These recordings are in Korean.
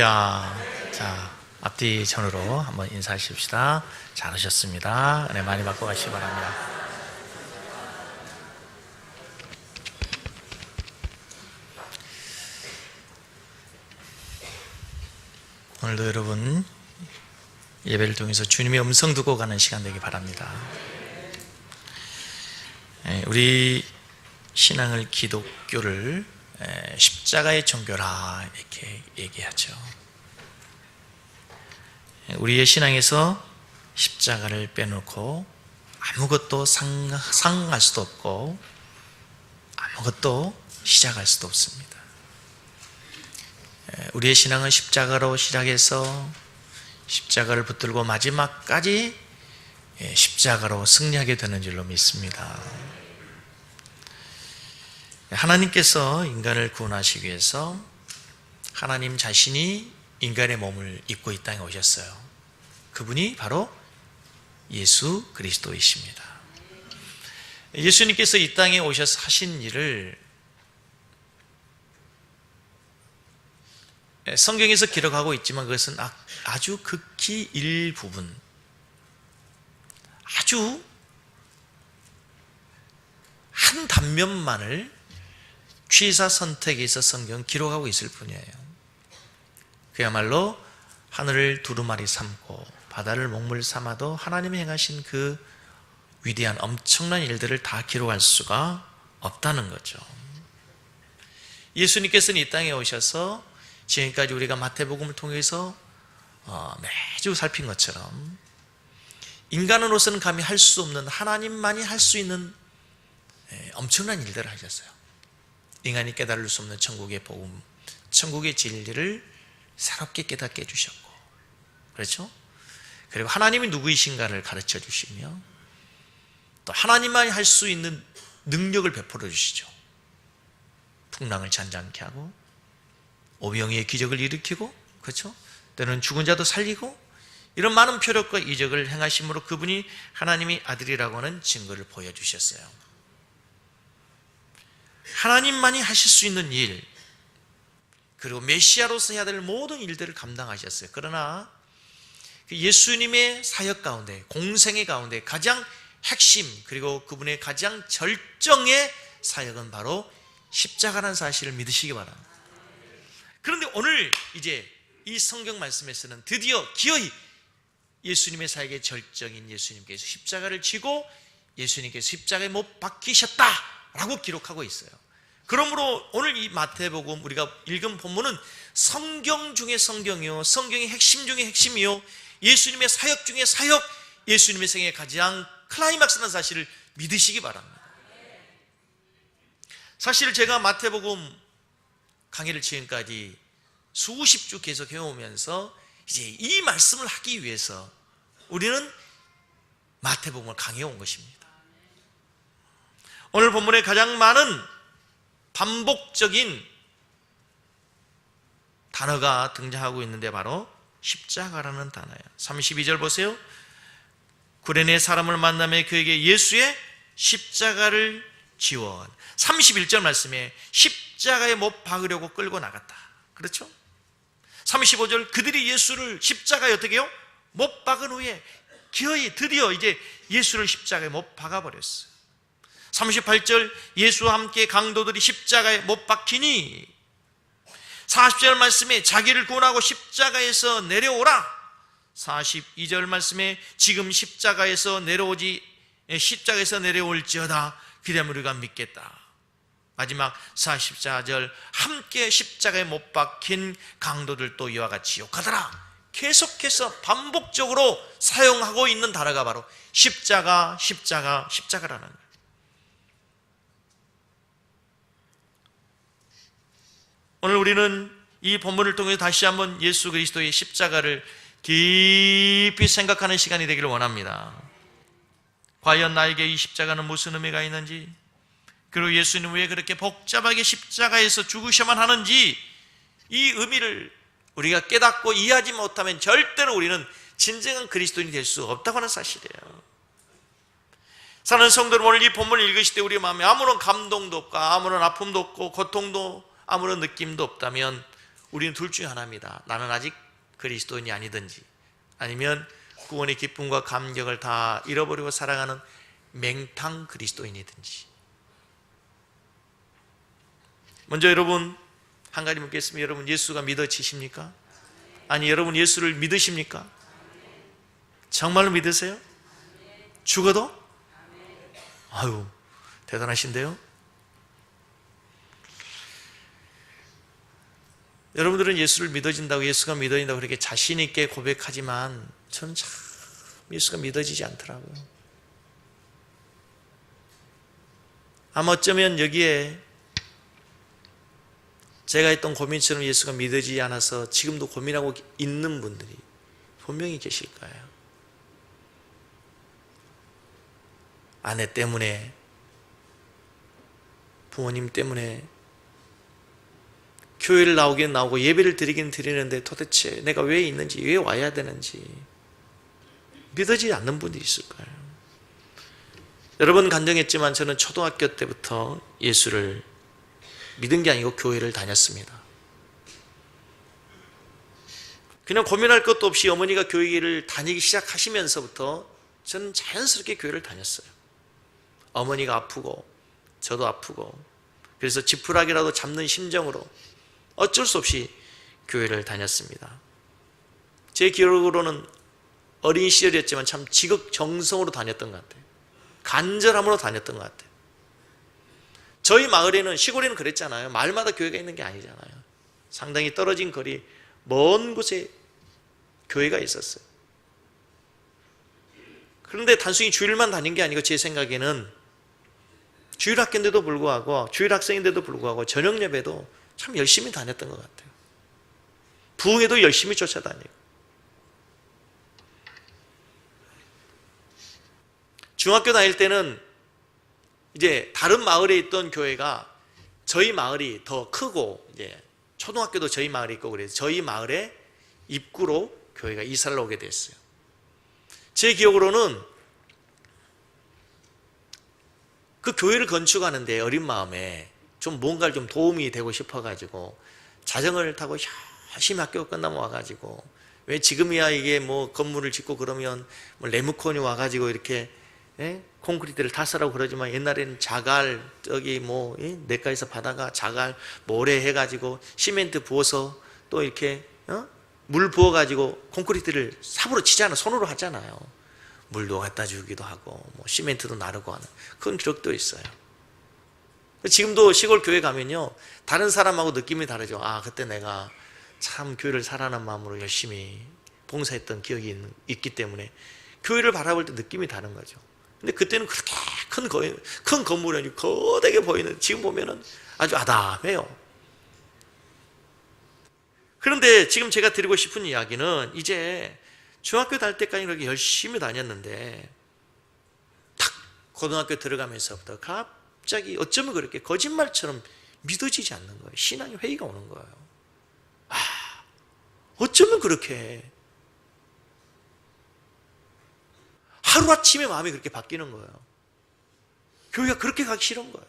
할렐루야. 자, 앞뒤 전으로 한번 인사하십시다. 잘하셨습니다. 은혜 많이 받고 가시기 바랍니다. 오늘도 여러분 예배를 통해서 주님의 음성 듣고 가는 시간 되기 바랍니다. 우리 신앙을, 기독교를 십자가의 종교라 이렇게 얘기하죠. 우리의 신앙에서 십자가를 빼놓고 아무것도 상할 수도 없고 아무것도 시작할 수도 없습니다. 우리의 신앙은 십자가로 시작해서 십자가를 붙들고 마지막까지 십자가로 승리하게 되는 줄로 믿습니다. 하나님께서 인간을 구원하시기 위해서 하나님 자신이 인간의 몸을 입고 이 땅에 오셨어요. 그분이 바로 예수 그리스도이십니다. 예수님께서 이 땅에 오셔서 하신 일을 성경에서 기록하고 있지만 그것은 아주 극히 일부분, 아주 한 단면만을 취사 선택해서 성경은 기록하고 있을 뿐이에요. 그야말로 하늘을 두루마리 삼고 바다를 먹물 삼아도 하나님이 행하신 그 위대한 엄청난 일들을 다 기록할 수가 없다는 거죠. 예수님께서는 이 땅에 오셔서 지금까지 우리가 마태복음을 통해서 매주 살핀 것처럼 인간으로서는 감히 할 수 없는, 하나님만이 할 수 있는 엄청난 일들을 하셨어요. 인간이 깨달을 수 없는 천국의 복음, 천국의 진리를 새롭게 깨닫게 해주셨고, 그렇죠? 그리고 하나님이 누구이신가를 가르쳐 주시며 또 하나님만이 할 수 있는 능력을 베풀어 주시죠. 풍랑을 잔잔케 하고 오병이의 기적을 일으키고, 그렇죠? 때로는 죽은 자도 살리고, 이런 많은 표적과 이적을 행하심으로 그분이 하나님의 아들이라고 하는 증거를 보여주셨어요. 하나님만이 하실 수 있는 일, 그리고 메시아로서 해야 될 모든 일들을 감당하셨어요. 그러나 예수님의 사역 가운데, 공생의 가운데 가장 핵심, 그리고 그분의 가장 절정의 사역은 바로 십자가라는 사실을 믿으시기 바랍니다. 그런데 오늘 이제 이 성경 말씀에서는 드디어 기어이 예수님의 사역의 절정인 예수님께서 십자가를 지고 예수님께서 십자가에 못 박히셨다라고 기록하고 있어요. 그러므로 오늘 이 마태복음 우리가 읽은 본문은 성경 중에 성경이요, 성경의 핵심 중에 핵심이요, 예수님의 사역 중에 사역, 예수님의 생애의 가장 클라이막스라는 사실을 믿으시기 바랍니다. 사실 제가 마태복음 강의를 지금까지 수십 주 계속 해오면서 이제 이 말씀을 하기 위해서 우리는 마태복음을 강해온 것입니다. 오늘 본문에 가장 많은 반복적인 단어가 등장하고 있는데 바로 십자가라는 단어예요. 32절 보세요. 구레네 사람을 만나며 그에게 예수의 십자가를 지워. 31절 말씀에 십자가에 못 박으려고 끌고 나갔다. 그렇죠? 35절 그들이 예수를 십자가에 어떻게 해요? 못 박은 후에 기어이 드디어 이제 예수를 십자가에 못 박아버렸어요. 38절 예수와 함께 강도들이 십자가에 못 박히니, 40절 말씀에 자기를 구원하고 십자가에서 내려오라. 42절 말씀에 지금 십자가에서 내려올지어다. 그다음에 우리가 믿겠다. 마지막 44절 함께 십자가에 못 박힌 강도들도 이와 같이 욕하더라. 계속해서 반복적으로 사용하고 있는 단어가 바로 십자가, 십자가, 십자가라는 거예요. 오늘 우리는 이 본문을 통해 다시 한번 예수 그리스도의 십자가를 깊이 생각하는 시간이 되기를 원합니다. 과연 나에게 이 십자가는 무슨 의미가 있는지, 그리고 예수님 왜 그렇게 복잡하게 십자가에서 죽으셔야만 하는지, 이 의미를 우리가 깨닫고 이해하지 못하면 절대로 우리는 진정한 그리스도인이 될 수 없다고 하는 사실이에요. 사랑하는 성도들, 오늘 이 본문을 읽으실 때 우리 마음에 아무런 감동도 없고 아무런 아픔도 없고 고통도 아무런 느낌도 없다면 우리는 둘 중에 하나입니다. 나는 아직 그리스도인이 아니든지, 아니면 구원의 기쁨과 감격을 다 잃어버리고 살아가는 맹탕 그리스도인이든지. 먼저 여러분 한 가지 묻겠습니다. 여러분 예수가 믿어지십니까? 아니, 여러분 예수를 믿으십니까? 정말로 믿으세요? 죽어도? 아유, 대단하신데요? 여러분들은 예수를 믿어진다고, 예수가 믿어진다고 그렇게 자신 있게 고백하지만 저는 참 예수가 믿어지지 않더라고요. 아마 어쩌면 여기에 제가 했던 고민처럼 예수가 믿어지지 않아서 지금도 고민하고 있는 분들이 분명히 계실 거예요. 아내 때문에, 부모님 때문에 교회를 나오긴 나오고 예배를 드리긴 드리는데 도대체 내가 왜 있는지, 왜 와야 되는지 믿어지지 않는 분들이 있을 거예요. 여러분 간증했지만 저는 초등학교 때부터 예수를 믿은 게 아니고 교회를 다녔습니다. 그냥 고민할 것도 없이 어머니가 교회를 다니기 시작하시면서부터 저는 자연스럽게 교회를 다녔어요. 어머니가 아프고 저도 아프고, 그래서 지푸라기라도 잡는 심정으로 어쩔 수 없이 교회를 다녔습니다. 제 기억으로는 어린 시절이었지만 참 지극정성으로 다녔던 것 같아요. 간절함으로 다녔던 것 같아요. 저희 마을에는, 시골에는 그랬잖아요. 마을마다 교회가 있는 게 아니잖아요. 상당히 떨어진 거리, 먼 곳에 교회가 있었어요. 그런데 단순히 주일만 다닌 게 아니고 제 생각에는 주일 학교인데도 불구하고, 주일 학생인데도 불구하고 저녁 예배도 참 열심히 다녔던 것 같아요. 부흥회도 열심히 쫓아다니고. 중학교 다닐 때는 이제 다른 마을에 있던 교회가 저희 마을이 더 크고, 이제 초등학교도 저희 마을에 있고, 그래서 저희 마을의 입구로 교회가 이사를 오게 됐어요. 제 기억으로는 그 교회를 건축하는데 어린 마음에 좀 뭔가를 좀 도움이 되고 싶어가지고 자전거를 타고 열심히 학교 끝나면 와가지고, 왜 지금이야 이게 뭐 건물을 짓고 그러면 뭐 레무콘이 와가지고 이렇게 콘크리트를 타서라고 그러지만, 옛날에는 자갈, 저기 뭐 내과에서 받아가 자갈 모래 해가지고 시멘트 부어서 또 이렇게 물 부어가지고 콘크리트를 삽으로 치잖아요. 손으로 하잖아요. 물도 갖다 주기도 하고 뭐 시멘트도 나르고 하는 그런 기록도 있어요. 지금도 시골 교회 가면요, 다른 사람하고 느낌이 다르죠. 아, 그때 내가 참 교회를 사랑하는 마음으로 열심히 봉사했던 기억이 있기 때문에 교회를 바라볼 때 느낌이 다른 거죠. 근데 그때는 그렇게 큰 건물이 아니고 거대하게 보이는, 지금 보면은 아주 아담해요. 그런데 지금 제가 드리고 싶은 이야기는, 이제 중학교 다닐 때까지 그렇게 열심히 다녔는데 탁 고등학교 들어가면서부터 갑자기 어쩌면 그렇게 거짓말처럼 믿어지지 않는 거예요. 신앙의 회의가 오는 거예요. 아, 어쩌면 그렇게 하루아침에 마음이 그렇게 바뀌는 거예요. 교회가 그렇게 가기 싫은 거예요.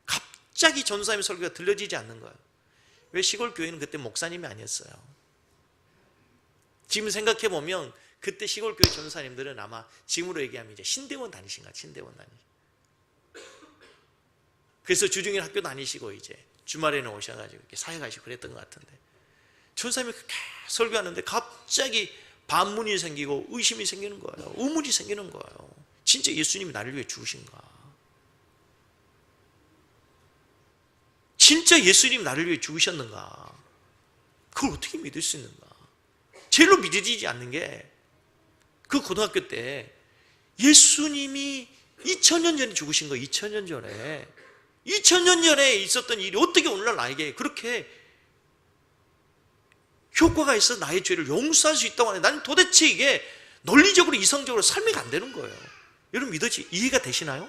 갑자기 전도사님 설교가 들려지지 않는 거예요. 왜? 시골 교회는 그때 목사님이 아니었어요. 지금 생각해보면 그때 시골 교회 전도사님들은 아마 지금으로 얘기하면 이제 신대원 다니신 거야. 신대원 그래서 주중에 학교 다니시고 이제 주말에는 오셔가지고 이렇게 사역하시고 그랬던 것 같은데, 전도사님이 그렇게 설교하는데 갑자기 반문이 생기고 의심이 생기는 거예요. 의문이 생기는 거예요. 진짜 예수님이 나를 위해 죽으신가? 진짜 예수님이 나를 위해 죽으셨는가? 그걸 어떻게 믿을 수 있는가? 제일로 믿어지지 않는 게, 그 고등학교 때 예수님이 2000년 전에 죽으신 거예요. 2000년 전에. 2000년 전에 있었던 일이 어떻게 오늘날 나에게 그렇게 효과가 있어 나의 죄를 용서할 수 있다고 하는데, 나는 도대체 이게 논리적으로 이성적으로 설명이 안 되는 거예요. 여러분 이해가 되시나요?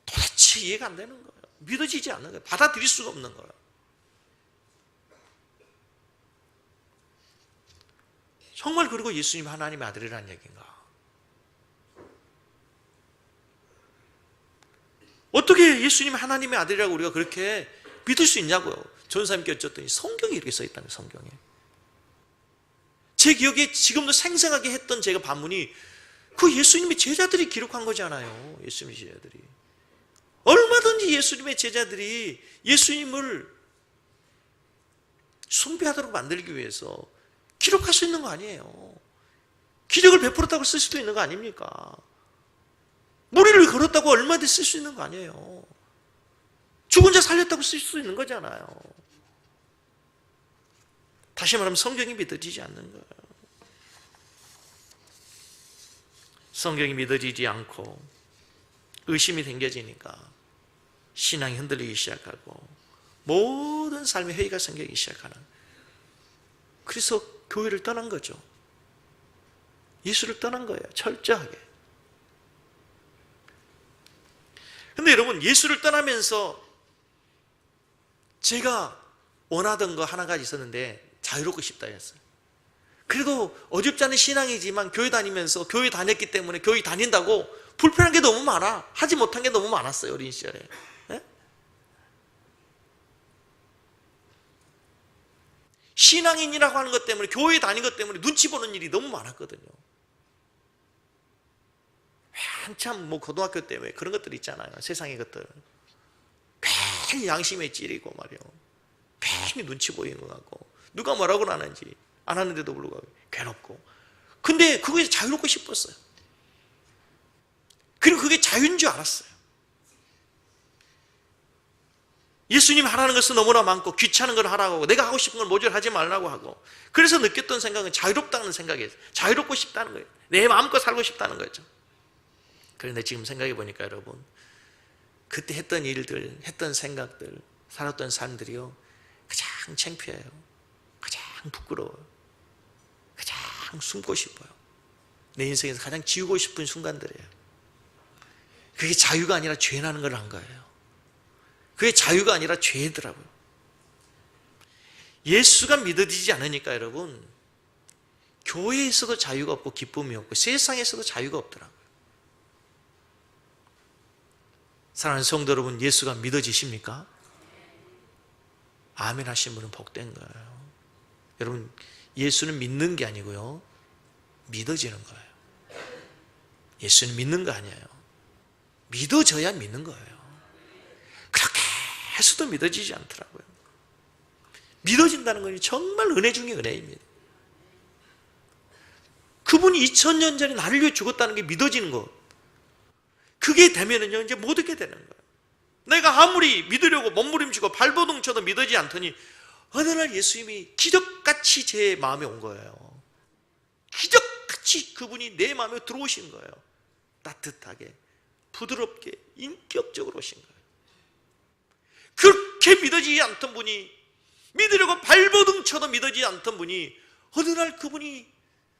도대체 이해가 안 되는 거예요. 믿어지지 않는 거예요. 받아들일 수가 없는 거예요. 정말 그리고 예수님 하나님의 아들이라는 얘기인가? 어떻게 예수님 하나님의 아들이라고 우리가 그렇게 믿을 수 있냐고요. 전사님께 여쭸더니 성경에 이렇게 써 있다는 거예요. 성경에. 제 기억에 지금도 생생하게 했던 제가 반문이 그 예수님의 제자들이 기록한 거잖아요. 예수님의 제자들이. 얼마든지 예수님의 제자들이 예수님을 숭배하도록 만들기 위해서 기록할 수 있는 거 아니에요. 기적을 베풀었다고 쓸 수도 있는 거 아닙니까? 무리를 걸었다고 얼마든지 쓸 수 있는 거 아니에요. 죽은 자 살렸다고 쓸 수 있는 거잖아요. 다시 말하면 성경이 믿어지지 않는 거예요. 성경이 믿어지지 않고 의심이 생겨지니까 신앙이 흔들리기 시작하고 모든 삶의 회의가 생기기 시작하는, 그래서 교회를 떠난 거죠. 예수를 떠난 거예요. 철저하게. 근데 여러분, 예수를 떠나면서 제가 원하던 거 하나가 있었는데 자유롭고 싶다 했어요. 그래도 어줍지 않은 신앙이지만 교회 다니면서, 교회 다녔기 때문에 교회 다닌다고 불편한 게 너무 많아. 하지 못한 게 너무 많았어요. 어린 시절에. 네? 신앙인이라고 하는 것 때문에, 교회 다닌 것 때문에 눈치 보는 일이 너무 많았거든요. 한참 고등학교 때 왜 그런 것들 있잖아요. 세상의 것들. 괜히 양심에 찌리고 말이요. 괜히 눈치 보이는 것 같고, 누가 뭐라고 하는지 안 하는데도 불구하고 괴롭고. 근데 그거에 자유롭고 싶었어요. 그리고 그게 자유인 줄 알았어요. 예수님 하라는 것은 너무나 많고 귀찮은 걸 하라고 하고 내가 하고 싶은 걸 모조리 하지 말라고 하고, 그래서 느꼈던 생각은 자유롭다는 생각이에요. 자유롭고 싶다는 거예요. 내 마음껏 살고 싶다는 거죠. 그런데 지금 생각해 보니까 여러분, 그때 했던 일들, 했던 생각들, 살았던 삶들이요, 가장 창피해요. 가장 부끄러워요. 가장 숨고 싶어요. 내 인생에서 가장 지우고 싶은 순간들이에요. 그게 자유가 아니라 죄라는 걸 한 거예요. 그게 자유가 아니라 죄더라고요. 예수가 믿어지지 않으니까 여러분, 교회에서도 자유가 없고 기쁨이 없고 세상에서도 자유가 없더라고요. 사랑하는 성도 여러분, 예수가 믿어지십니까? 아멘 하신 분은 복된 거예요. 여러분, 예수는 믿는 게 아니고요, 믿어지는 거예요. 예수는 믿는 거 아니에요. 믿어져야 믿는 거예요. 그렇게 해서도 믿어지지 않더라고요. 믿어진다는 건 정말 은혜 중에 은혜입니다. 그분이 2000년 전에 나를 위해 죽었다는 게 믿어지는 것, 그게 되면은요, 이제 못 얻게 되는 거예요. 내가 아무리 믿으려고 몸부림치고 발버둥 쳐도 믿어지지 않더니 어느 날 예수님이 기적같이 제 마음에 온 거예요. 기적같이 그분이 내 마음에 들어오신 거예요. 따뜻하게, 부드럽게, 인격적으로 오신 거예요. 그렇게 믿어지지 않던 분이, 믿으려고 발버둥 쳐도 믿어지지 않던 분이 어느 날 그분이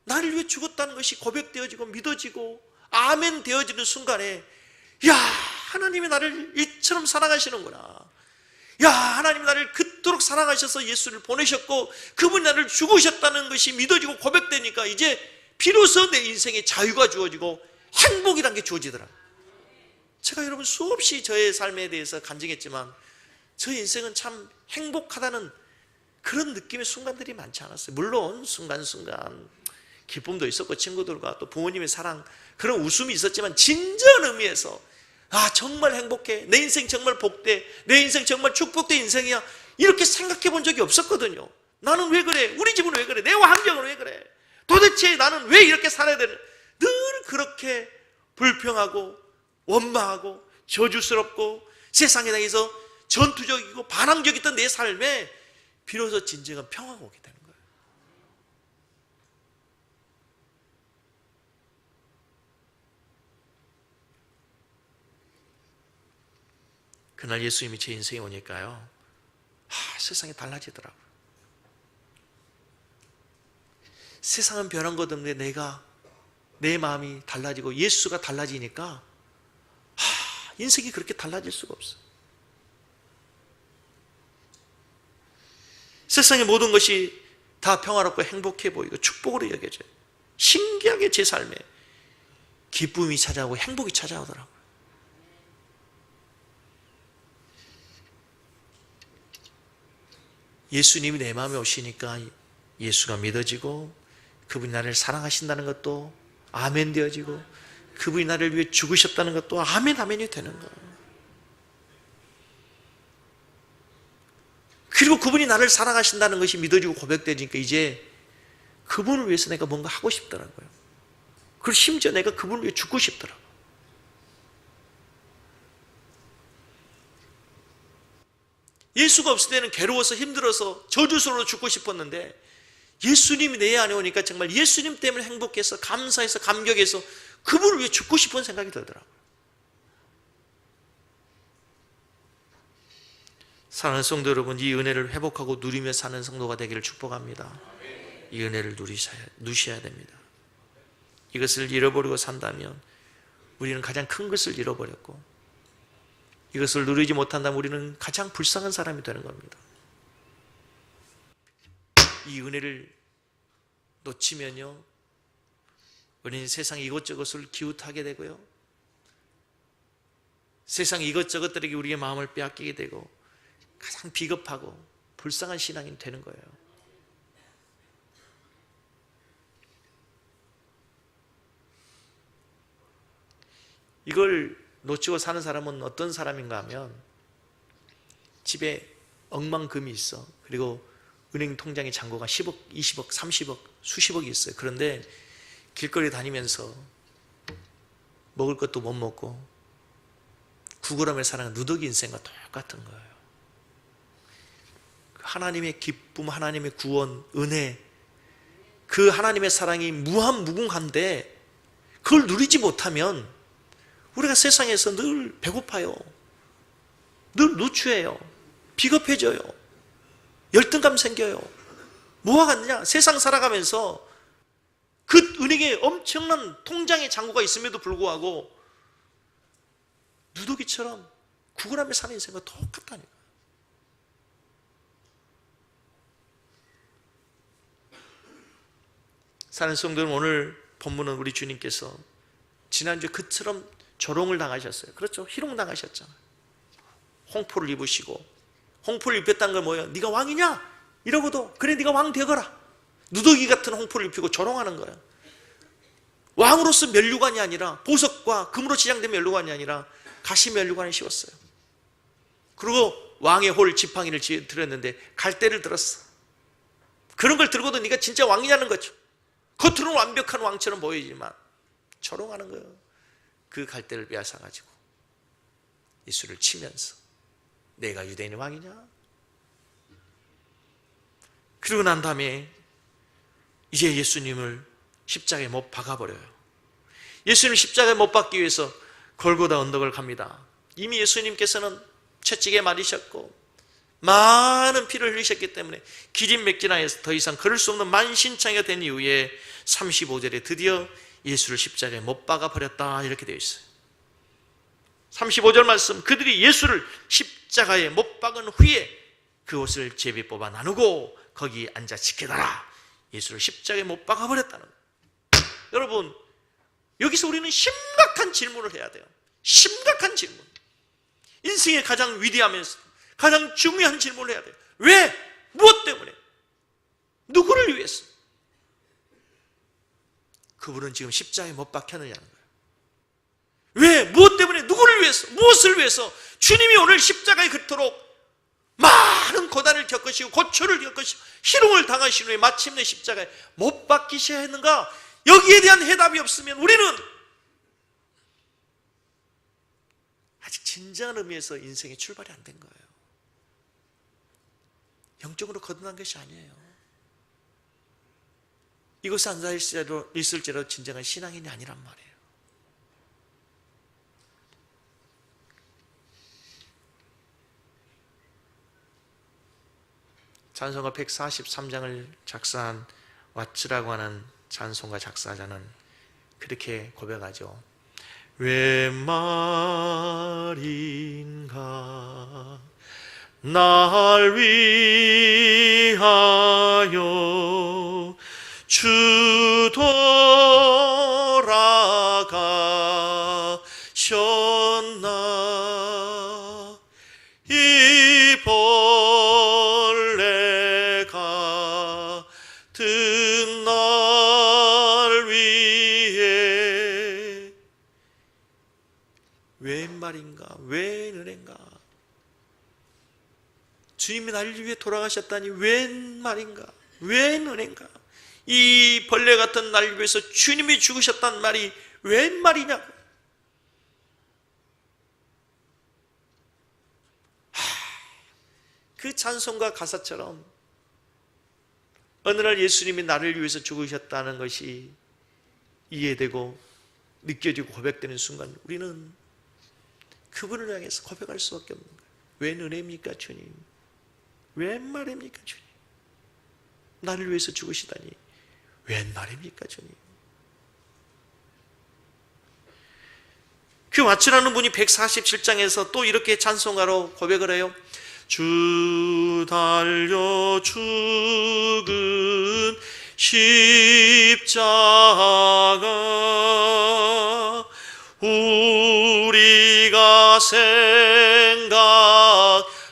나를 위해 죽었다는 것이 고백되어지고 믿어지고 아멘 되어지는 순간에, 야, 하나님이 나를 이처럼 사랑하시는구나. 야, 하나님이 나를 그토록 사랑하셔서 예수를 보내셨고 그분이 나를 죽으셨다는 것이 믿어지고 고백되니까 이제 비로소 내 인생에 자유가 주어지고 행복이란 게 주어지더라. 제가 여러분 수없이 저의 삶에 대해서 간증했지만 저의 인생은 참 행복하다는 그런 느낌의 순간들이 많지 않았어요. 물론 순간순간 기쁨도 있었고 친구들과 또 부모님의 사랑, 그런 웃음이 있었지만 진정한 의미에서 정말 행복해, 내 인생 정말 복돼, 내 인생 정말 축복된 인생이야, 이렇게 생각해 본 적이 없었거든요. 나는 왜 그래? 우리 집은 왜 그래? 내 환경은 왜 그래? 도대체 나는 왜 이렇게 살아야 되는? 늘 그렇게 불평하고 원망하고 저주스럽고 세상에 대해서 전투적이고 반항적이었던 내 삶에 비로소 진정한 평화가 오게 되는 거예요. 그날 예수님이 제 인생에 오니까요, 세상이 달라지더라고요. 세상은 변한 것 없는데 내 마음이 달라지고 예수가 달라지니까 인생이 그렇게 달라질 수가 없어요. 세상의 모든 것이 다 평화롭고 행복해 보이고 축복으로 여겨져요. 신기하게 제 삶에 기쁨이 찾아오고 행복이 찾아오더라고요. 예수님이 내 마음에 오시니까 예수가 믿어지고, 그분이 나를 사랑하신다는 것도 아멘 되어지고, 그분이 나를 위해 죽으셨다는 것도 아멘 아멘이 되는 거예요. 그리고 그분이 나를 사랑하신다는 것이 믿어지고 고백되니까 이제 그분을 위해서 내가 뭔가 하고 싶더라고요. 그리고 심지어 내가 그분을 위해 죽고 싶더라고요. 예수가 없을 때는 괴로워서 힘들어서 저주스러워 죽고 싶었는데, 예수님이 내 안에 오니까 정말 예수님 때문에 행복해서 감사해서 감격해서 그분을 위해 죽고 싶은 생각이 들더라고요. 사랑하는 성도 여러분, 이 은혜를 회복하고 누리며 사는 성도가 되기를 축복합니다. 이 은혜를 누셔야 됩니다. 이것을 잃어버리고 산다면 우리는 가장 큰 것을 잃어버렸고, 이것을 누리지 못한다면 우리는 가장 불쌍한 사람이 되는 겁니다. 이 은혜를 놓치면요, 우리는 세상 이것저것을 기웃하게 되고요, 세상 이것저것들에게 우리의 마음을 빼앗기게 되고 가장 비겁하고 불쌍한 신앙이 되는 거예요. 이걸 놓치고 사는 사람은 어떤 사람인가 하면, 집에 억만금이 있어. 그리고 은행 통장에 잔고가 10억, 20억, 30억, 수십억이 있어요. 그런데 길거리 다니면서 먹을 것도 못 먹고 구걸하며 사는 누더기 인생과 똑같은 거예요. 하나님의 기쁨, 하나님의 구원, 은혜, 그 하나님의 사랑이 무한무궁한데 그걸 누리지 못하면 우리가 세상에서 늘 배고파요. 늘 누추해요. 비겁해져요. 열등감 생겨요. 뭐가 같냐? 세상 살아가면서 그 은행에 엄청난 통장의 잔고가 있음에도 불구하고 누더기처럼 구걸하며 사는 인생과 똑같다니까. 사는 성도는, 오늘 본문은 우리 주님께서 지난주에 그처럼 조롱을 당하셨어요. 그렇죠? 희롱당하셨잖아요. 홍포를 입으시고, 홍포를 입혔다는 건 뭐예요? 네가 왕이냐? 이러고도 그래 네가 왕 되거라. 누더기 같은 홍포를 입히고 조롱하는 거예요. 왕으로서 면류관이 아니라, 보석과 금으로 치장된 면류관이 아니라 가시 면류관을 씌웠어요. 그리고 왕의 홀 지팡이를 들었는데 갈대를 들었어. 그런 걸 들고도 네가 진짜 왕이냐는 거죠. 겉으로는 완벽한 왕처럼 보이지만 조롱하는 거예요. 그 갈대를 빼앗아가지고 예수를 치면서 내가 유대인의 왕이냐? 그러고 난 다음에 이제 예수님을 십자가에 못 박아버려요. 예수님을 십자가에 못 박기 위해서 골고다 언덕을 갑니다. 이미 예수님께서는 채찍에 맞으셨고 많은 피를 흘리셨기 때문에 기진맥진하여서 더 이상 걸을 수 없는 만신창이가 된 이후에 35절에 드디어 예수를 십자가에 못 박아버렸다, 이렇게 되어 있어요. 35절 말씀, 그들이 예수를 십자가에 못 박은 후에 그 옷을 제비 뽑아 나누고 거기 앉아 지켜다라. 예수를 십자가에 못 박아버렸다는 거예요. 여러분, 여기서 우리는 심각한 질문을 해야 돼요. 심각한 질문. 인생의 가장 위대하면서 가장 중요한 질문을 해야 돼요. 왜? 무엇 때문에? 누구를 위해서? 그분은 지금 십자가에 못 박혔느냐는 거예요. 왜? 무엇 때문에? 누구를 위해서? 무엇을 위해서? 주님이 오늘 십자가에 그토록 많은 고난을 겪으시고 고초를 겪으시고 희롱을 당하신 후에 마침내 십자가에 못 박히셔야 했는가? 여기에 대한 해답이 없으면 우리는 아직 진정한 의미에서 인생의 출발이 안 된 거예요. 영적으로 거듭난 것이 아니에요. 이것이 앉아있을지라도 진정한 신앙인이 아니란 말이에요. 찬송가 143장을 작사한 왓츠라고 하는 찬송가 작사자는 그렇게 고백하죠. 왜 말인가 날 위하여 주 돌아가셨나 이 벌레 같은 날 위해 웬 말인가, 웬 은혜인가. 주님이 나를 위해 돌아가셨다니 웬 말인가, 웬 은혜인가. 이 벌레 같은 나를 위해서 주님이 죽으셨단 말이 웬 말이냐고. 그 찬송가 가사처럼 어느 날 예수님이 나를 위해서 죽으셨다는 것이 이해되고 느껴지고 고백되는 순간 우리는 그분을 향해서 고백할 수밖에 없는 거예요. 웬 은혜입니까 주님? 웬 말입니까 주님? 나를 위해서 죽으시다니 웬 말입니까 주님? 그 왓츠라는 분이 147장에서 또 이렇게 찬송가로 고백을 해요. 주 달려 죽은 십자가 우리가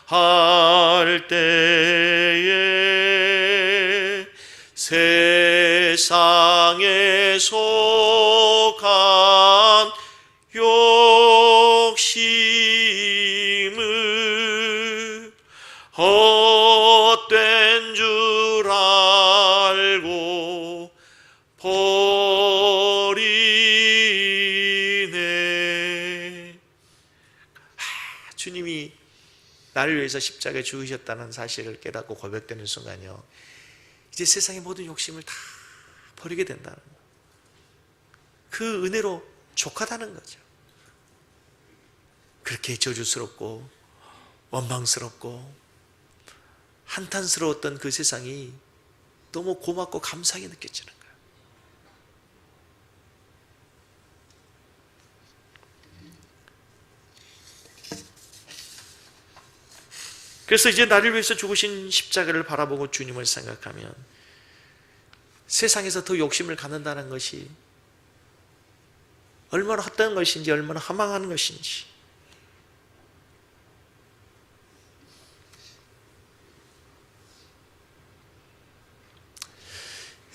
생각할 때에 세상에 속한 욕심을 헛된 줄 알고 버리네. 주님이 나를 위해서 십자가에 죽으셨다는 사실을 깨닫고 고백되는 순간요, 이제 세상의 모든 욕심을 다 버리게 된다는 거예요. 그 은혜로 족하다는 거죠. 그렇게 저주스럽고 원망스럽고 한탄스러웠던 그 세상이 너무 고맙고 감사하게 느껴지는 거예요. 그래서 이제 나를 위해서 죽으신 십자가를 바라보고 주님을 생각하면 세상에서 더 욕심을 갖는다는 것이 얼마나 헛된 것인지, 얼마나 허망한 것인지.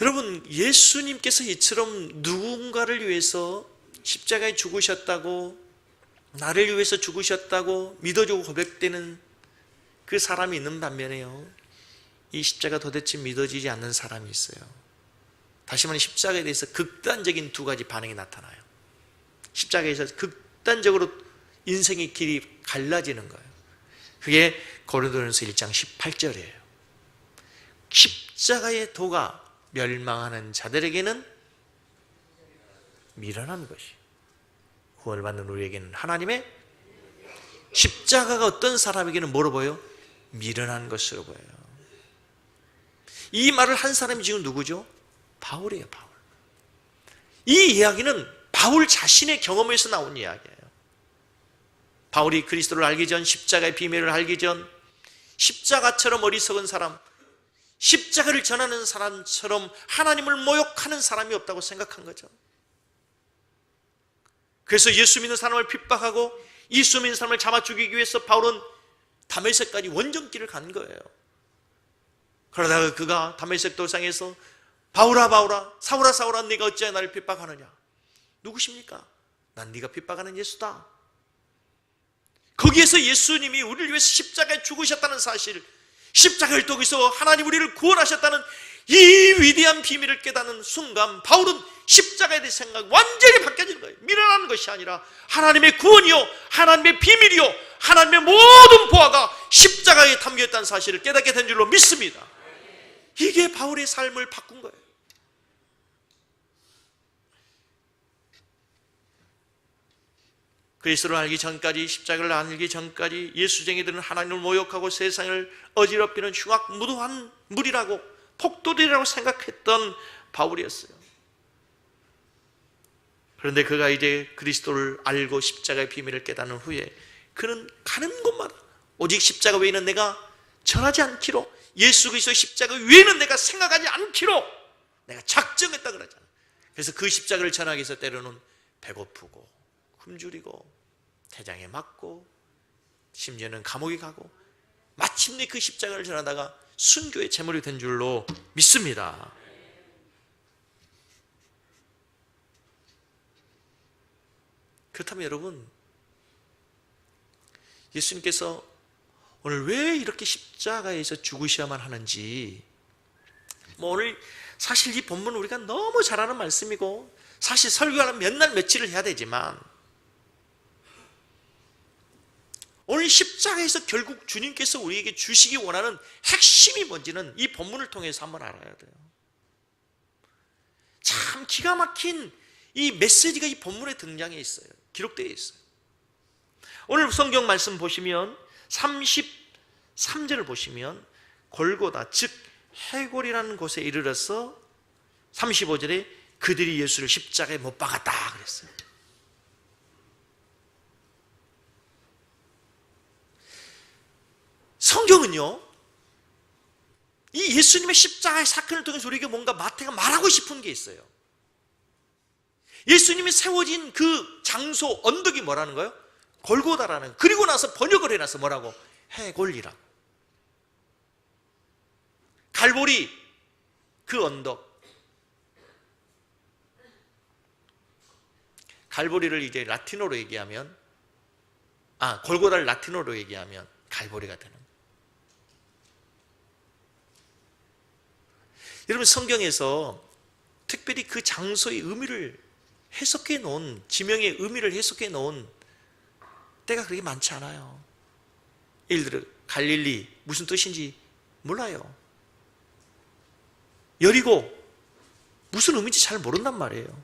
여러분, 예수님께서 이처럼 누군가를 위해서 십자가에 죽으셨다고, 나를 위해서 죽으셨다고 믿어주고 고백되는 그 사람이 있는 반면에요, 이 십자가 도대체 믿어지지 않는 사람이 있어요. 다시 말해 십자가에 대해서 극단적인 두 가지 반응이 나타나요. 십자가에서 극단적으로 인생의 길이 갈라지는 거예요. 그게 고린도전서 1장 18절이에요. 십자가의 도가 멸망하는 자들에게는 미련한 것이, 구원을 받는 우리에게는 하나님의, 십자가가 어떤 사람에게는 뭐로 보여요? 미련한 것으로 보여요. 이 말을 한 사람이 지금 누구죠? 바울이에요. 바울. 이 이야기는 바울 자신의 경험에서 나온 이야기예요. 바울이 그리스도를 알기 전, 십자가의 비밀을 알기 전, 십자가처럼 어리석은 사람, 십자가를 전하는 사람처럼 하나님을 모욕하는 사람이 없다고 생각한 거죠. 그래서 예수 믿는 사람을 핍박하고 예수 믿는 사람을 잡아 죽이기 위해서 바울은 다메섹까지 원정길을 간 거예요. 그러다가 그가 다메섹 도상에서 바울아 바울아, 사울아 사울아, 네가 어찌하여 나를 핍박하느냐? 누구십니까? 난 네가 핍박하는 예수다. 거기에서 예수님이 우리를 위해서 십자가에 죽으셨다는 사실, 십자가를 통해서 하나님 우리를 구원하셨다는 이 위대한 비밀을 깨닫는 순간 바울은 십자가에 대해 생각이 완전히 바뀌어진 거예요. 미련한 것이 아니라 하나님의 구원이요, 하나님의 비밀이요, 하나님의 모든 보화가 십자가에 담겨있다는 사실을 깨닫게 된 줄로 믿습니다. 이게 바울의 삶을 바꾼 거예요. 그리스도를 알기 전까지, 십자가를 알기 전까지 예수쟁이들은 하나님을 모욕하고 세상을 어지럽히는 흉악무도한 무리라고, 폭도들이라고 생각했던 바울이었어요. 그런데 그가 이제 그리스도를 알고 십자가의 비밀을 깨닫는 후에 그는 가는 곳마다 오직 십자가 외에는 내가 전하지 않기로, 예수 그리스도의 십자가 외에는 내가 생각하지 않기로 내가 작정했다 그러잖아요. 그래서 그 십자가를 전하기 위해서 때로는 배고프고 굶주리고 태장에 맞고 심지어는 감옥에 가고 마침내 그 십자가를 전하다가 순교의 제물이 된 줄로 믿습니다. 그렇다면 여러분, 예수님께서 오늘 왜 이렇게 십자가에서 죽으셔야만 하는지, 오늘 사실 이 본문은 우리가 너무 잘 아는 말씀이고 사실 설교하면 몇 날 며칠을 해야 되지만, 오늘 십자가에서 결국 주님께서 우리에게 주시기 원하는 핵심이 뭔지는 이 본문을 통해서 한번 알아야 돼요. 참 기가 막힌 이 메시지가 이 본문에 등장해 있어요. 기록되어 있어요. 오늘 성경 말씀 보시면 33절을 보시면 골고다, 즉 해골이라는 곳에 이르러서 35절에 그들이 예수를 십자가에 못 박았다 그랬어요. 성경은요, 이 예수님의 십자가의 사건을 통해서 우리에게 뭔가 마태가 말하고 싶은 게 있어요. 예수님이 세워진 그 장소, 언덕이 뭐라는 거예요? 골고다라는. 그리고 나서 번역을 해놔서 뭐라고? 해골이라. 갈보리, 그 언덕. 갈보리를 이제 라틴어로 얘기하면, 골고다를 라틴어로 얘기하면 갈보리가 되는. 여러분, 성경에서 특별히 그 장소의 의미를 해석해 놓은, 지명의 의미를 해석해 놓은 때가 그렇게 많지 않아요. 예를 들어 갈릴리 무슨 뜻인지 몰라요. 여리고 무슨 의미인지 잘 모른단 말이에요.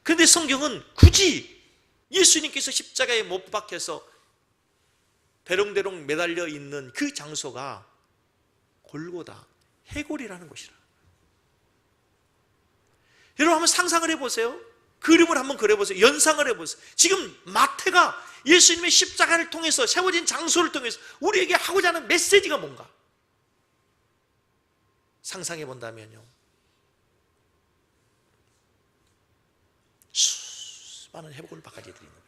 그런데 성경은 굳이 예수님께서 십자가에 못 박혀서 대롱대롱 매달려 있는 그 장소가 골고다, 해골이라는 곳이라. 여러분 한번 상상을 해보세요. 그림을 한번 그려보세요. 연상을 해보세요. 지금 마태가 예수님의 십자가를 통해서, 세워진 장소를 통해서 우리에게 하고자 하는 메시지가 뭔가 상상해 본다면요, 수많은 해골 바가지들이 있는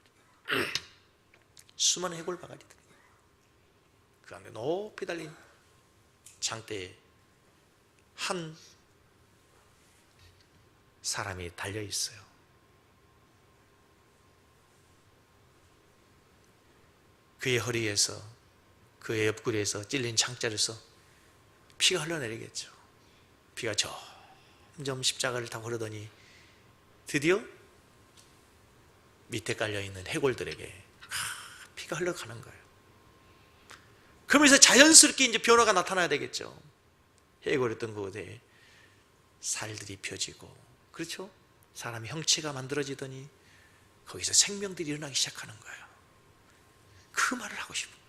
거죠. 수많은 해골 바가지들, 그 안에 높이 달린 장대에 한 사람이 달려 있어요. 그의 허리에서, 그의 옆구리에서 찔린 창자로서 피가 흘러내리겠죠. 피가 점점 십자가를 타고 흐르더니 드디어 밑에 깔려있는 해골들에게 피가 흘러가는 거예요. 그러면서 자연스럽게 이제 변화가 나타나야 되겠죠. 해골했던 곳에 살들이 펴지고, 그렇죠? 사람의 형체가 만들어지더니 거기서 생명들이 일어나기 시작하는 거예요. 그 말을 하고 싶은 거예요.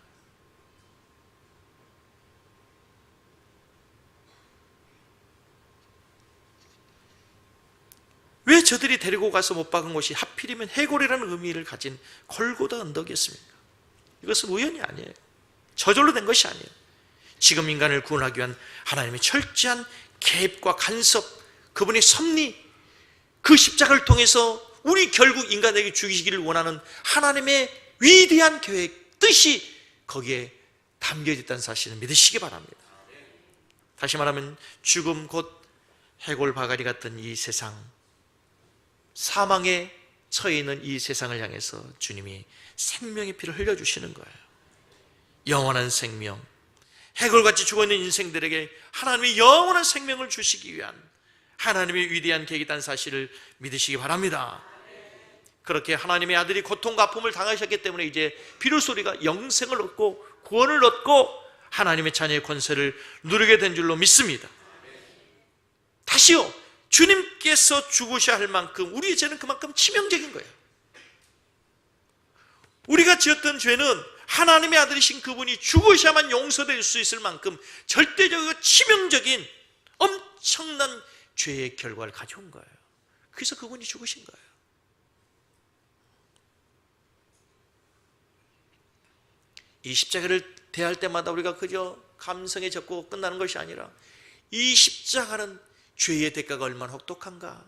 왜 저들이 데리고 가서 못 박은 곳이 하필이면 해골이라는 의미를 가진 골고다 언덕이었습니까? 이것은 우연이 아니에요. 저절로 된 것이 아니에요. 지금 인간을 구원하기 위한 하나님의 철저한 계획과 간섭, 그분의 섭리, 그 십자가를 통해서 우리 결국 인간에게 죽이시기를 원하는 하나님의 위대한 계획, 뜻이 거기에 담겨져 있다는 사실을 믿으시기 바랍니다. 다시 말하면 죽음 곧 해골 바가지 같은 이 세상, 사망에 처해 있는 이 세상을 향해서 주님이 생명의 피를 흘려주시는 거예요. 영원한 생명, 해골같이 죽어있는 인생들에게 하나님이 영원한 생명을 주시기 위한 하나님의 위대한 계획이 있다는 사실을 믿으시기 바랍니다. 그렇게 하나님의 아들이 고통과 아픔을 당하셨기 때문에 이제 비로소 우리가 영생을 얻고 구원을 얻고 하나님의 자녀의 권세를 누리게 된 줄로 믿습니다. 다시요, 주님께서 죽으셔야 할 만큼 우리의 죄는 그만큼 치명적인 거예요. 우리가 지었던 죄는 하나님의 아들이신 그분이 죽으셔야만 용서될 수 있을 만큼 절대적이고 치명적인 엄청난 죄의 결과를 가져온 거예요. 그래서 그분이 죽으신 거예요. 이 십자가를 대할 때마다 우리가 그저 감성에 젖고 끝나는 것이 아니라 이 십자가는 죄의 대가가 얼마나 혹독한가.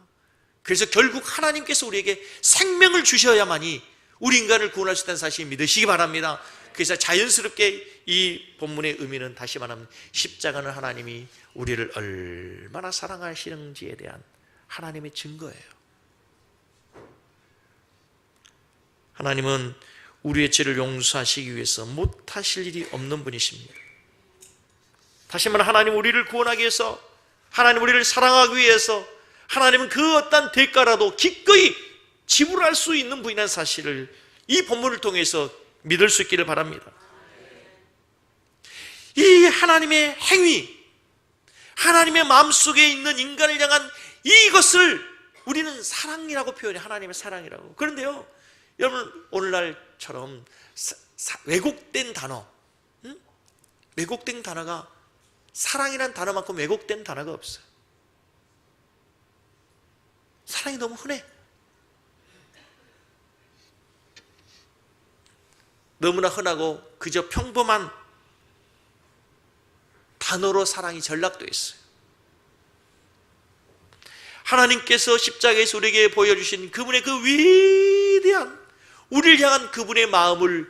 그래서 결국 하나님께서 우리에게 생명을 주셔야만이 우리 인간을 구원할 수 있다는 사실 믿으시기 바랍니다. 그래서 자연스럽게 이 본문의 의미는 다시 말하면 십자가는 하나님이 우리를 얼마나 사랑하시는지에 대한 하나님의 증거예요. 하나님은 우리의 죄를 용서하시기 위해서 못하실 일이 없는 분이십니다. 다시 말해 하나님 우리를 구원하기 위해서, 하나님 우리를 사랑하기 위해서 하나님은 그 어떤 대가라도 기꺼이 지불할 수 있는 분이라는 사실을 이 본문을 통해서 믿을 수 있기를 바랍니다. 이 하나님의 행위, 하나님의 마음속에 있는 인간을 향한 이것을 우리는 사랑이라고 표현해. 하나님의 사랑이라고. 그런데요, 여러분 오늘날처럼 왜곡된 단어, 왜곡된 단어가, 사랑이라는 단어만큼 왜곡된 단어가 없어요. 사랑이 너무 흔해. 너무나 흔하고 그저 평범한 단어로 사랑이 전락되어 있어요. 하나님께서 십자가에서 우리에게 보여주신 그분의 그 위대한, 우리를 향한 그분의 마음을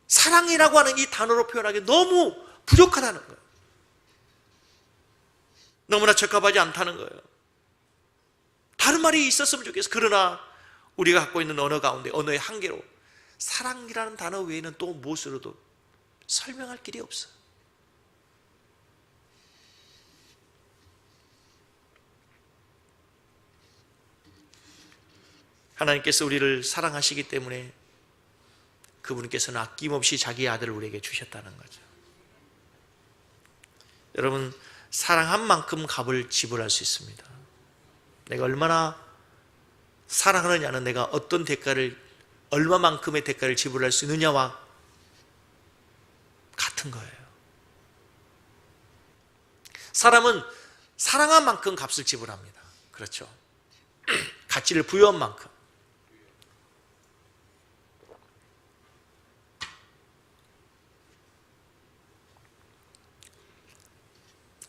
사랑이라고 하는 이 단어로 표현하기 너무 부족하다는 거예요. 너무나 적합하지 않다는 거예요. 다른 말이 있었으면 좋겠어요. 그러나 우리가 갖고 있는 언어 가운데, 언어의 한계로 사랑이라는 단어 외에는 또 무엇으로도 설명할 길이 없어요. 하나님께서 우리를 사랑하시기 때문에 그분께서는 아낌없이 자기 아들을 우리에게 주셨다는 거죠. 여러분, 사랑한 만큼 값을 지불할 수 있습니다. 내가 얼마나 사랑하느냐는 내가 어떤 대가를, 얼마만큼의 대가를 지불할 수 있느냐와 같은 거예요. 사람은 사랑한 만큼 값을 지불합니다. 그렇죠. 가치를 부여한 만큼.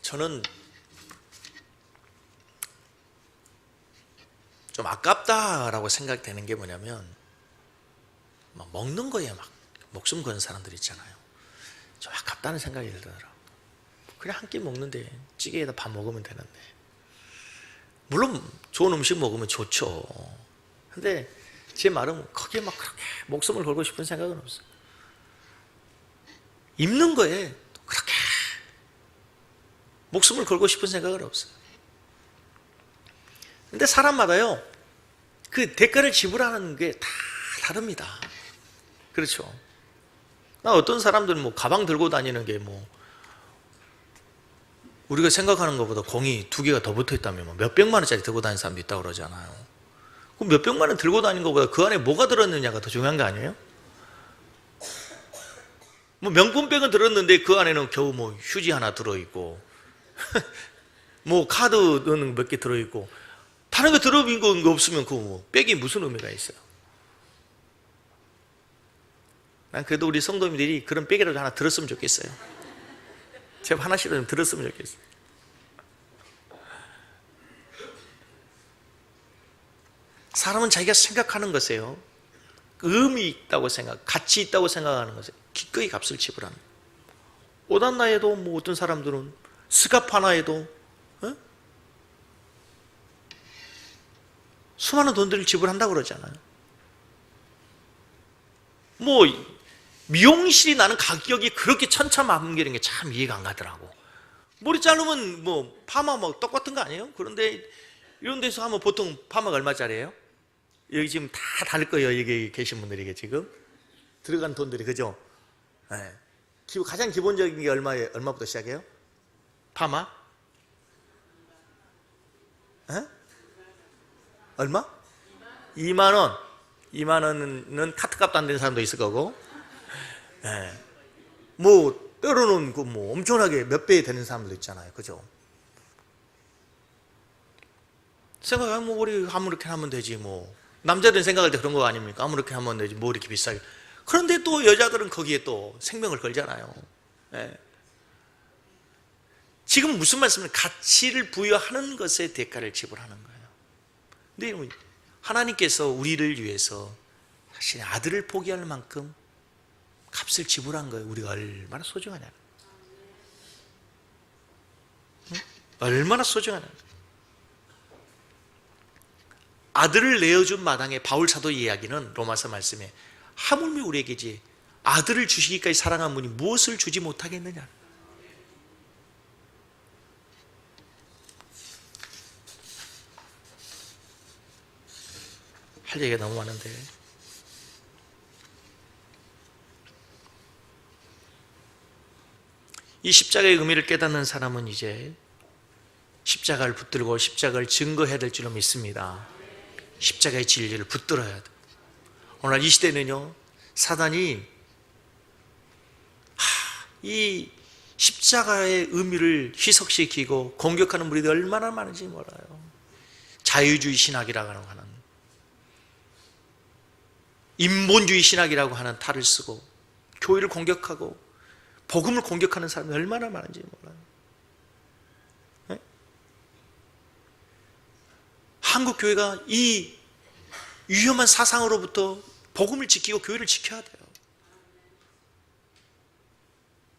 저는 좀 아깝다라고 생각되는 게 뭐냐면, 막 먹는 거에 막 목숨 거는 사람들 있잖아요. 좀 아깝다는 생각이 들더라고요. 그냥 한 끼 먹는데 찌개에다 밥 먹으면 되는데, 물론 좋은 음식 먹으면 좋죠. 근데 제 말은 거기에 막 그렇게 목숨을 걸고 싶은 생각은 없어요. 입는 거에 그렇게 목숨을 걸고 싶은 생각은 없어요. 근데 사람마다요, 그 대가를 지불하는 게 다 다릅니다. 그렇죠. 어떤 사람들은 뭐 가방 들고 다니는 게 뭐 우리가 생각하는 것보다 공이 2개가 더 붙어 있다면 뭐 몇백만 원짜리 들고 다니는 사람도 있다고 그러잖아요. 그럼 몇백만 원 들고 다니는 것보다 그 안에 뭐가 들었느냐가 더 중요한 거 아니에요? 뭐 명품백은 들었는데 그 안에는 겨우 뭐 휴지 하나 들어있고 뭐 카드는 몇 개 들어있고, 다른 거 들어있는 거 없으면 그 뭐 백이 무슨 의미가 있어요? 난 그래도 우리 성도님들이 그런 백이라도 하나 들었으면 좋겠어요. 제발 하나씩은 들었으면 좋겠어요. 사람은 자기가 생각하는 것에요, 의미 있다고 가치 있다고 생각하는 것에 기꺼이 값을 지불합니다. 옷 하나에도 뭐 어떤 사람들은 스카프 하나에도 수많은 돈들을 지불한다고 그러잖아요. 뭐 미용실이 나는 가격이 그렇게 천차만별인 게 참 이해가 안 가더라고. 머리 자르면 뭐 파마 뭐 똑같은 거 아니에요? 그런데 이런 데서 하면 보통 파마가 얼마짜리예요? 여기 지금 다 다를 거예요. 여기 계신 분들에게 지금 들어간 돈들이, 그죠? 네. 가장 기본적인 게 얼마부터 시작해요? 파마? 에? 얼마? 2만 원. 2만 원은 카트값도 안 되는 사람도 있을 거고, 예. 뭐 때로는 그 뭐 엄청나게 몇 배 되는 사람도 있잖아요, 그죠? 생각하면 뭐 우리 아무렇게 하면 되지 뭐. 남자들은 생각할 때 그런 거 아닙니까? 아무렇게 하면 되지 뭐 이렇게 비싸게. 그런데 또 여자들은 거기에 또 생명을 걸잖아요. 예. 지금 무슨 말씀이냐면 가치를 부여하는 것에 대가를 지불하는 거예요. 근데 하나님께서 우리를 위해서 자신의 아들을 포기할 만큼 값을 지불한 거예요. 우리가 얼마나 소중하냐. 응? 얼마나 소중하냐. 아들을 내어준 마당에 바울 사도 이야기는 로마서 말씀에 하물며 우리에게지 아들을 주시기까지 사랑한 분이 무엇을 주지 못하겠느냐. 할 얘기가 너무 많은데 이 십자가의 의미를 깨닫는 사람은 이제 십자가를 붙들고 십자가를 증거해야 될 줄로 믿습니다. 십자가의 진리를 붙들어야 돼. 오늘 이 시대는요, 사단이 이 십자가의 의미를 희석시키고 공격하는 무리들이 얼마나 많은지 몰라요. 자유주의 신학이라고 하는, 인본주의 신학이라고 하는 탈을 쓰고 교회를 공격하고 복음을 공격하는 사람이 얼마나 많은지 몰라요. 네? 한국 교회가 이 위험한 사상으로부터 복음을 지키고 교회를 지켜야 돼요.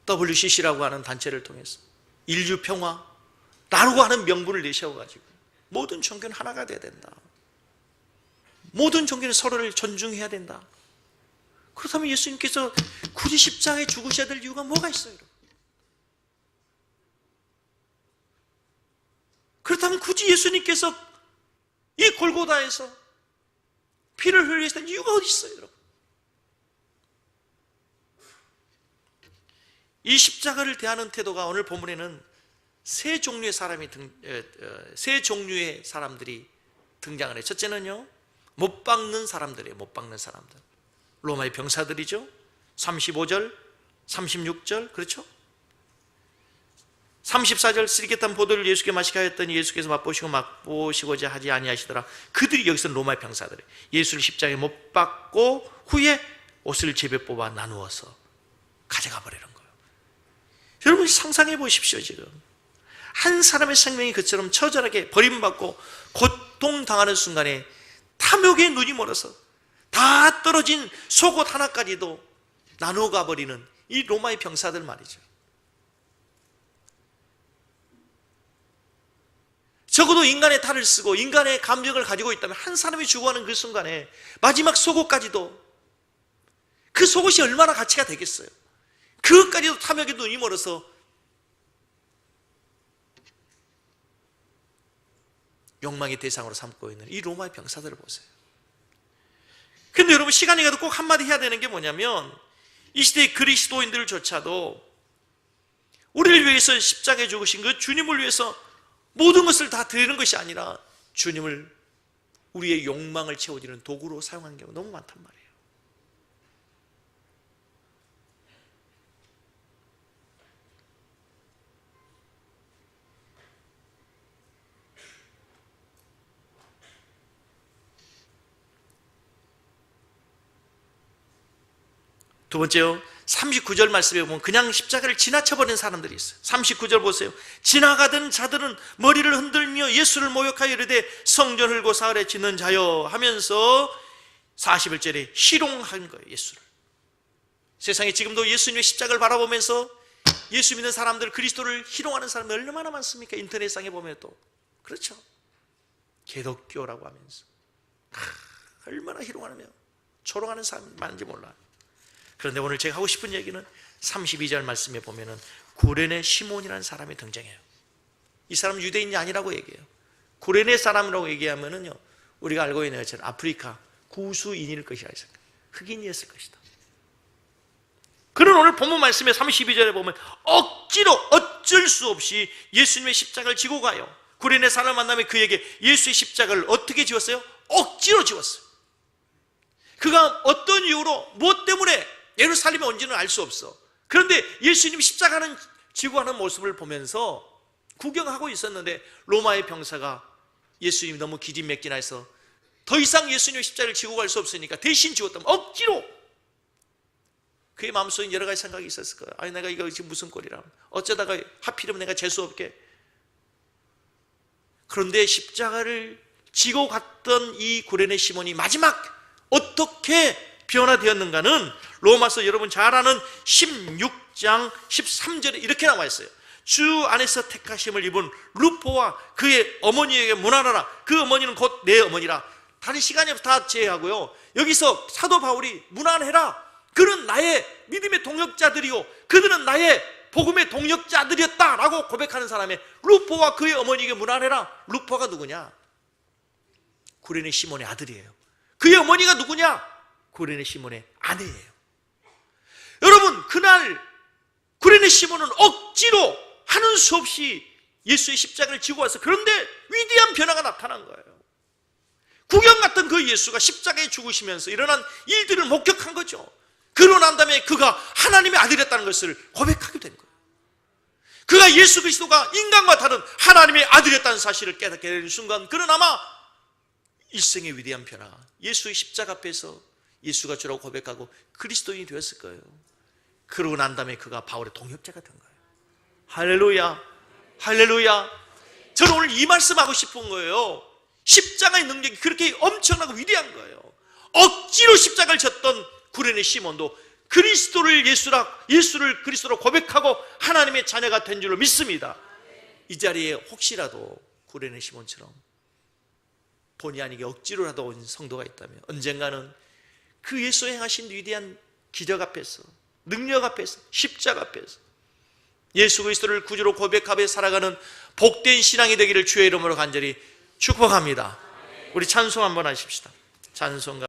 WCC라고 하는 단체를 통해서 인류평화라고 하는 명분을 내세워가지고 모든 종교는 하나가 돼야 된다. 모든 종교는 서로를 존중해야 된다. 그렇다면 예수님께서 굳이 십자가에 죽으셔야 될 이유가 뭐가 있어요? 그렇다면 굳이 예수님께서 이 골고다에서 피를 흘리셔야 될 이유가 어디 있어요, 여러분? 이 십자가를 대하는 태도가 오늘 본문에는 세 종류의 사람들이 등장을 해요. 첫째는요, 못 박는 사람들이에요. 못 박는 사람들. 로마의 병사들이죠. 35절, 36절, 그렇죠? 34절, 쓰리get한 포도를 예수께 마시게 하였더니 예수께서 맛보시고자 하지 아니하시더라. 그들이 여기서는 로마의 병사들이에요. 예수를 십자가에 못 박고 후에 옷을 제배 뽑아 나누어서 가져가 버리는 거예요. 여러분 상상해 보십시오. 지금 한 사람의 생명이 그처럼 처절하게 버림받고 고통당하는 순간에 탐욕에 눈이 멀어서 다 떨어진 속옷 하나까지도 나누어 가버리는 이 로마의 병사들 말이죠. 적어도 인간의 탈을 쓰고 인간의 감정을 가지고 있다면 한 사람이 죽어가는 그 순간에 마지막 속옷까지도, 그 속옷이 얼마나 가치가 되겠어요. 그것까지도 탐욕에 눈이 멀어서 욕망의 대상으로 삼고 있는 이 로마의 병사들을 보세요. 근데 여러분, 시간이 가도 꼭 한마디 해야 되는 게 뭐냐면, 이 시대의 그리스도인들조차도 우리를 위해서 십자가에 죽으신 그 주님을 위해서 모든 것을 다 드리는 것이 아니라 주님을 우리의 욕망을 채워주는 도구로 사용하는 경우가 너무 많단 말이에요. 두 번째요, 39절 말씀에 보면 그냥 십자가를 지나쳐버리는 사람들이 있어요. 39절 보세요. 지나가던 자들은 머리를 흔들며 예수를 모욕하여 이르되 성전 흙고 사흘에 짓는 자여 하면서 41절에 희롱한 거예요. 예수를. 세상에 지금도 예수님의 십자가를 바라보면서 예수 믿는 사람들, 그리스도를 희롱하는 사람들 얼마나 많습니까? 인터넷상에 보면 또 그렇죠. 개독교라고 하면서 얼마나 희롱하며 조롱하는 사람이 많은지 몰라요. 그런데 오늘 제가 하고 싶은 얘기는 32절 말씀에 보면은 구레네 시몬이라는 사람이 등장해요. 이 사람은 유대인이 아니라고 얘기해요. 구레네 사람이라고 얘기하면은요, 우리가 알고 있는 것처럼 아프리카 구수인일 것이라 했어요. 흑인이었을 것이다. 그런 오늘 본문 말씀에 32절에 보면 억지로 어쩔 수 없이 예수님의 십자가를 지고 가요. 구레네 사람을 만나면 그에게 예수의 십자가를 어떻게 지웠어요? 억지로 지웠어요. 그가 어떤 이유로, 무엇 때문에 예루살렘에 온지는 알 수 없어. 그런데 예수님 십자가는 지고 가는 모습을 보면서 구경하고 있었는데 로마의 병사가 예수님이 너무 기진맥진해서 해서 더 이상 예수님의 십자가를 지고 갈 수 없으니까 대신 지웠다면 억지로. 그의 마음속에 여러 가지 생각이 있었을 거야. 아니, 내가 이거 지금 무슨 꼴이라, 어쩌다가 하필이면 내가 재수없게. 그런데 십자가를 지고 갔던 이 구레네 시몬이 마지막 어떻게 변화되었는가는 로마서 여러분 잘 아는 16장 13절에 이렇게 나와 있어요. 주 안에서 택하심을 입은 루포와 그의 어머니에게 문안하라. 그 어머니는 곧 내 어머니라. 다른 시간이 없어 다 제외하고요. 여기서 사도 바울이 무난해라. 그는 나의 믿음의 동역자들이요 그들은 나의 복음의 동역자들이었다라고 고백하는 사람의 루포와 그의 어머니에게 무난해라. 루포가 누구냐? 구레네 시몬의 아들이에요. 그의 어머니가 누구냐? 구레네 시몬의 아내예요. 여러분, 그날 구레네 시몬은 억지로 하는 수 없이 예수의 십자가를 지고 와서, 그런데 위대한 변화가 나타난 거예요. 구경 같던 그 예수가 십자가에 죽으시면서 일어난 일들을 목격한 거죠. 그러고 난 다음에 그가 하나님의 아들이었다는 것을 고백하게 된 거예요. 그가 예수 그리스도가 인간과 다른 하나님의 아들이었다는 사실을 깨닫게 되는 순간, 그는 아마 일생의 위대한 변화, 예수의 십자가 앞에서 예수가 주라고 고백하고 그리스도인이 되었을 거예요. 그러고 난 다음에 그가 바울의 동역자가 된 거예요. 할렐루야, 할렐루야. 저는 오늘 이 말씀하고 싶은 거예요. 십자가의 능력이 그렇게 엄청나고 위대한 거예요. 억지로 십자가를 졌던 구레네 시몬도 예수를 그리스도로 고백하고 하나님의 자녀가 된 줄로 믿습니다. 이 자리에 혹시라도 구레네 시몬처럼 본의 아니게 억지로라도 온 성도가 있다면 언젠가는 그 예수 행하신 위대한 기적 앞에서, 능력 앞에서, 십자가 앞에서 예수 그리스도를 구주로 고백하며 살아가는 복된 신앙이 되기를 주의 이름으로 간절히 축복합니다. 우리 찬송 한번 하십시다. 찬송가